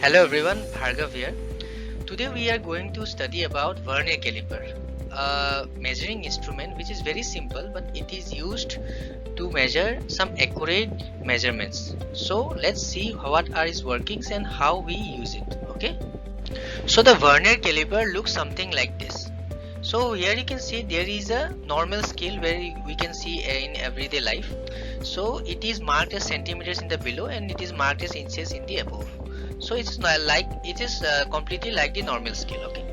Hello everyone, Bhargav here. Today we are going to study about vernier caliper, a measuring instrument which is very simple but it is used to measure some accurate measurements. So let's see what are its workings and how we use it. Okay. So the vernier caliper looks something like this. So here you can see there is a normal scale where we can see in everyday life. So it is marked as centimeters in the below and it is marked as inches in the above. So it's not like it is completely like the normal scale. Okay.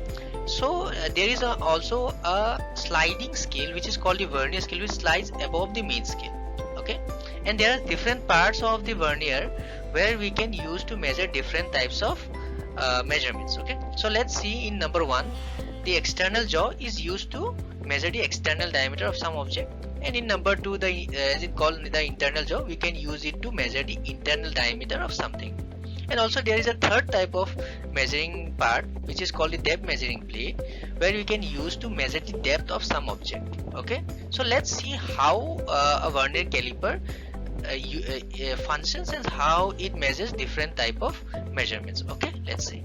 So there is also a sliding scale which is called the vernier scale, which slides above the main scale. Okay. And there are different parts of the vernier where we can use to measure different types of measurements. Okay. So let's see in number 1. The external jaw is used to measure the external diameter of some object, and in number 2, the as it called the internal jaw, we can use it to measure the internal diameter of something. And also there is a third type of measuring part which is called the depth measuring plate, where we can use to measure the depth of some object. Okay, so let's see how a vernier caliper functions and how it measures different type of measurements. Okay, let's see.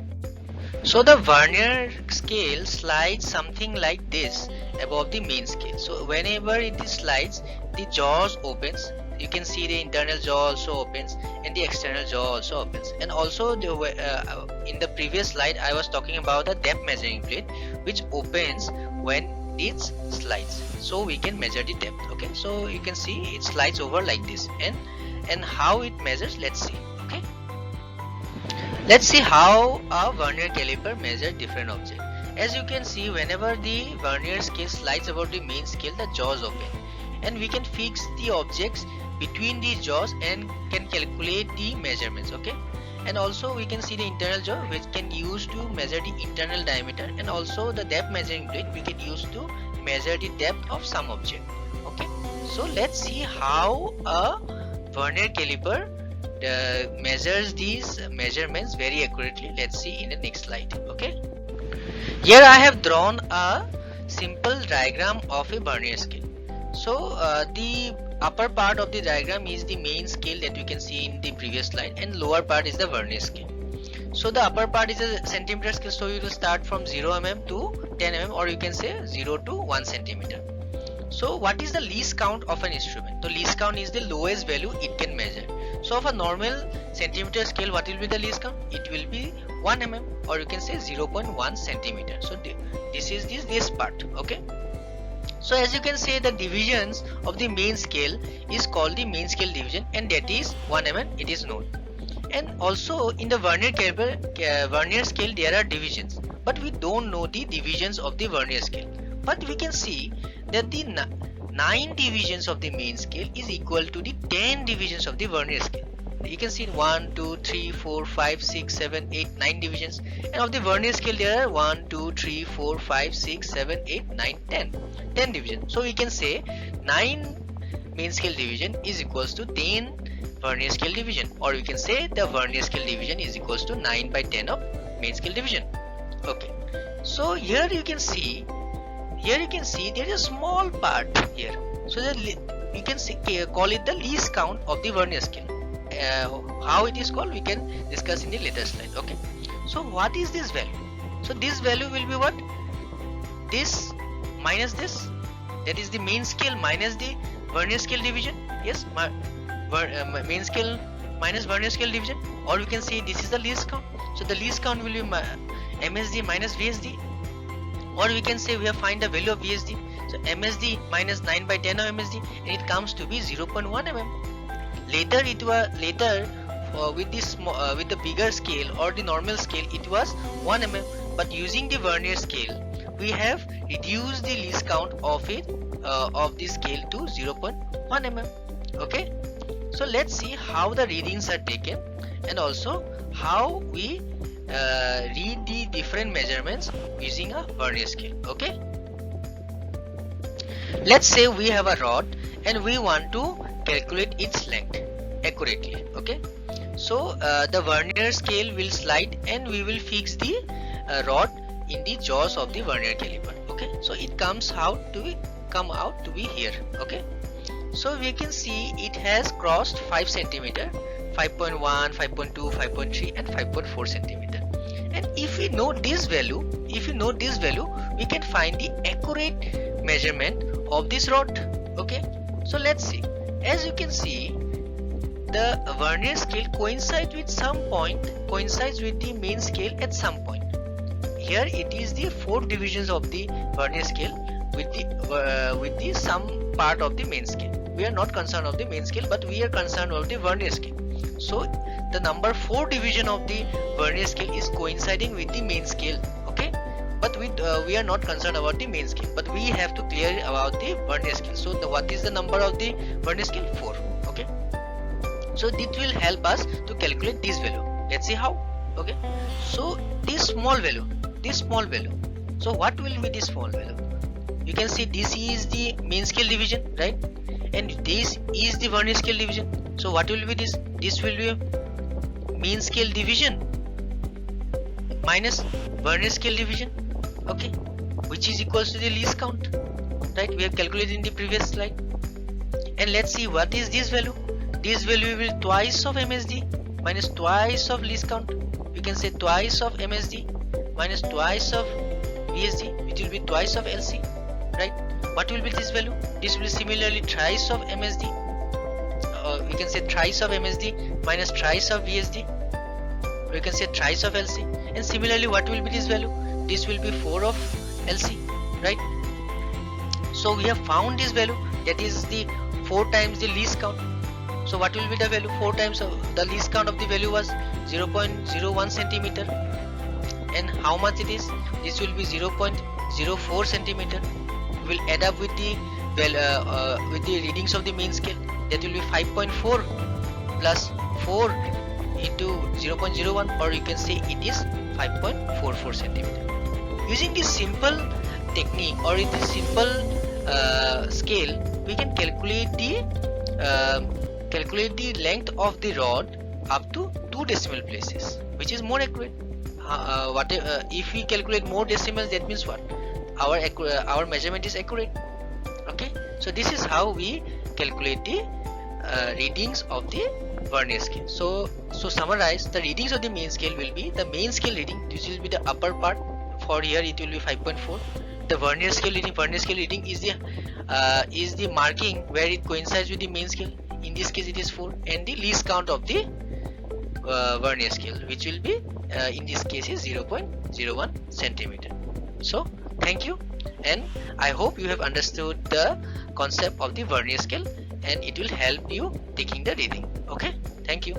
So the vernier scale slides something like this above the main scale. So whenever it slides, the jaws opens. You can see the internal jaw also opens and the external jaw also opens. And also in the previous slide I was talking about the depth measuring plate, which opens when it slides. So we can measure the depth. Okay, so you can see it slides over like this, and how it measures, let's see. Okay. Let's see how a vernier caliper measures different objects. As you can see, whenever the vernier scale slides above the main scale, the jaws open, and we can fix the objects between these jaws and can calculate the measurements. Okay, and also we can see the internal jaw, which can use to measure the internal diameter, and also the depth measuring plate we can use to measure the depth of some object. Okay, so let's see how a vernier caliper measures these measurements very accurately. Let's see in the next slide. Okay, here I have drawn a simple diagram of a vernier scale. So the upper part of the diagram is the main scale that you can see in the previous slide, and lower part is the vernier scale. So the upper part is a centimeter scale, so you will start from 0 mm to 10 mm, or you can say 0 to 1 centimeter. So what is the least count of an instrument? The least count is the lowest value it can measure. So of a normal centimeter scale, what will be the least count? It will be 1 mm, or you can say 0.1 centimeter. So this is this part. Okay. So as you can say, the divisions of the main scale is called the main scale division, and that is 1 mm, it is known. And also in the vernier scale there are divisions, but we don't know the divisions of the vernier scale. But we can see that the 9 divisions of the main scale is equal to the 10 divisions of the vernier scale. You can see 1, 2, 3, 4, 5, 6, 7, 8, 9 divisions, and of the vernier scale there are 1, 2, 3, 4, 5, 6, 7, 8, 9, 10 divisions. So we can say 9 main scale division is equals to 10 vernier scale division, or we can say the vernier scale division is equals to 9 by 10 of main scale division. Okay, so here you can see there is a small part here, so that you can see, call it the least count of the vernier scale. How it is called we can discuss in the later slide. Okay, so what is this value? So this value will be what? This minus this, that is the main scale minus the vernier scale division. Yes, main scale minus vernier scale division, or we can say this is the least count. So the least count will be MSD minus VSD, or we can say we have find the value of VSD. So MSD minus 9 by 10 of MSD, and it comes to be 0.1 mm. Later with this with the bigger scale or the normal scale it was 1 mm, but using the vernier scale we have reduced the least count of it of the scale to 0.1 mm. Okay, so let's see how the readings are taken, and also how we read the different measurements using a vernier scale. Okay, let's say we have a rod and we want to calculate its length accurately. Okay, so the vernier scale will slide and we will fix the rod in the jaws of the vernier caliper. Okay, so it comes out to be here. Okay, so we can see it has crossed 5 centimeter 5.1, 5.2, 5.3 and 5.4 centimeter. And if we know this value, we can find the accurate measurement of this rod. Okay, so let's see. As you can see, the vernier scale coincides with the main scale at some point. Here it is the 4 divisions of the vernier scale with the some part of the main scale. We are not concerned of the main scale, but we are concerned of the vernier scale. So the number 4 division of the vernier scale is coinciding with the main scale. Okay, but we are not concerned about the main scale, but we have to clear about the vernier scale. So what is the number of the vernier scale? 4. Okay, so this will help us to calculate this value. Let's see how. Okay, so this small value. So what will be this small value? You can see this is the main scale division, right? And this is the vernier scale division. So what will be this? This will be main scale division minus vernier scale division. Okay, which is equals to the least count, right? We have calculated in the previous slide. And let's see what is this value. This value will be twice of MSD minus twice of least count. You can say twice of MSD minus twice of VSD, which will be twice of LC, right? What will be this value? This will be similarly thrice of MSD. We can say thrice of MSD minus thrice of VSD. We can say thrice of LC. And similarly, what will be this value? This will be 4 of LC, right? So we have found this value, that is the 4 times the least count. So what will be the value? 4 times of the least count of the value was 0.01 centimeter. And how much it is? This will be 0.04 centimeter. We will add up with the readings of the main scale. That will be 5.4 plus 4 into 0.01, or you can say it is 5.44 centimeter. Using this simple technique or in this simple scale, we can calculate the length of the rod up to 2 decimal places, which is more accurate. If we calculate more decimals, that means what? Our measurement is accurate. Okay, so this is how we calculate the readings of the vernier scale. So summarize, the readings of the main scale will be the main scale reading. This will be the upper part. For here it will be 5.4. The vernier scale reading is the marking where it coincides with the main scale. In this case it is 4, and the least count of the vernier scale, which will be in this case is 0.01 centimeter. So thank you, and I hope you have understood the concept of the vernier scale, and it will help you taking the reading. Okay, thank you.